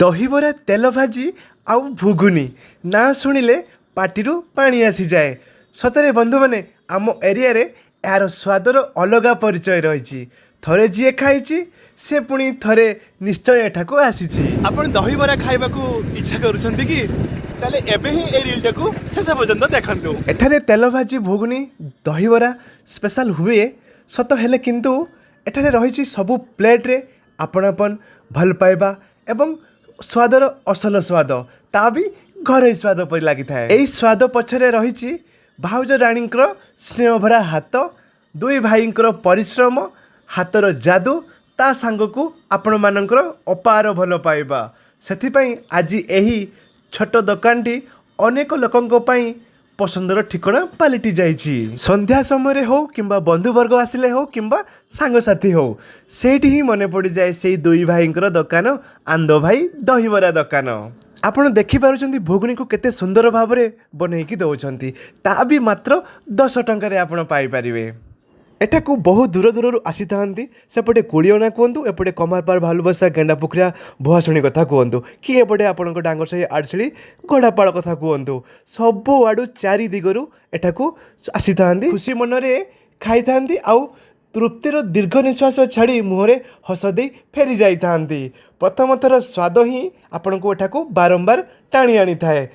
ଦହିବରା ତେଲ ଭାଜି ଆଉ ଘୁଗୁନି ନା ଶୁଣିଲେ ପାଟିରୁ ପାଣି ଆସିଯାଏ। ସତରେ ବନ୍ଧୁମାନେ ଆମ ଏରିଆରେ ଏହାର ସ୍ୱାଦର ଅଲଗା ପରିଚୟ ରହିଛି। ଥରେ ଯିଏ ଖାଇଛି ସେ ପୁଣି ଥରେ ନିଶ୍ଚୟ ଏଠାକୁ ଆସିଛି। ଆପଣ ଦହିବରା ଖାଇବାକୁ ଇଚ୍ଛା କରୁଛନ୍ତି କି? ତାହେଲେ ଏବେ ହିଁ এই ରିଲଟାକୁ ଶେଷ ପର୍ଯ୍ୟନ୍ତ ଦେଖନ୍ତୁ। ଏଠାରେ ତେଲ ଭାଜି ଘୁଗୁନି ଦହିବରା ସ୍ପେଶାଲ ହୁଏ ସତ, ହେଲେ କିନ୍ତୁ ଏଠାରେ ରହିଛି ସବୁ ପ୍ଲେଟ୍ରେ ଆପଣାପନ ଭଲ ପାଇବା ଏବଂ ସ୍ୱାଦର ଅସଲ ସ୍ୱାଦ, ତା ବି ଘରୋଇ ସ୍ୱାଦ ପରି ଲାଗିଥାଏ। ଏହି ସ୍ୱାଦ ପଛରେ ରହିଛି ଭାଉଜ ରାଣୀଙ୍କର ସ୍ନେହଭରା ହାତ, ଦୁଇ ଭାଇଙ୍କର ପରିଶ୍ରମ, ହାତର ଯାଦୁ, ତା ସାଙ୍ଗକୁ ଆପଣମାନଙ୍କର ଅପାର ଭଲ ପାଇବା। ସେଥିପାଇଁ ଆଜି ଏହି ଛୋଟ ଦୋକାନଟି ଅନେକ ଲୋକଙ୍କ ପାଇଁ ପସନ୍ଦର ଠିକଣା ପାଲଟି ଯାଇଛି। ସନ୍ଧ୍ୟା ସମୟରେ ହେଉ କିମ୍ବା ବନ୍ଧୁବର୍ଗ ଆସିଲେ ହେଉ କିମ୍ବା ସାଙ୍ଗସାଥି ହେଉ, ସେଇଠି ହିଁ ମନେ ପଡ଼ିଯାଏ ସେଇ ଦୁଇ ଭାଇଙ୍କର ଦୋକାନ, ଆନ୍ଦ ଭାଇ ଦହିବରା ଦୋକାନ। ଆପଣ ଦେଖିପାରୁଛନ୍ତି ଘୁଗୁନିକୁ କେତେ ସୁନ୍ଦର ଭାବରେ ବନେଇକି ଦେଉଛନ୍ତି, ତା ବି ମାତ୍ର 10 ଟଙ୍କାରେ ଆପଣ ପାଇପାରିବେ। ଏଠାକୁ ବହୁ ଦୂର ଦୂରରୁ ଆସିଥାନ୍ତି। ସେପଟେ କୁଳିଅଣା କୁହନ୍ତୁ, ଏପଟେ କମାରପାଳ, ଭାଲୁବସା, ଗେଣ୍ଡାପୋଖରିଆ, ଭୁଆଶୁଣୀ କଥା କୁହନ୍ତୁ, କି ଏପଟେ ଆପଣଙ୍କ ଡାଙ୍ଗରସାହି, ଆଡ଼ଶିଳି, ଗଡ଼ାପାଳ କଥା କୁହନ୍ତୁ, ସବୁଆଡ଼ୁ ଚାରି ଦିଗରୁ ଏଠାକୁ ଆସିଥାନ୍ତି। ଖୁସି ମନରେ ଖାଇଥାନ୍ତି ଆଉ ତୃପ୍ତିର ଦୀର୍ଘ ନିଶ୍ୱାସ ଛାଡ଼ି ମୁହଁରେ ହସ ଦେଇ ଫେରି ଯାଇଥାନ୍ତି। ପ୍ରଥମ ଥର ସ୍ୱାଦ ହିଁ ଆପଣଙ୍କୁ ଏଠାକୁ ବାରମ୍ବାର ଟାଣି ଆଣିଥାଏ।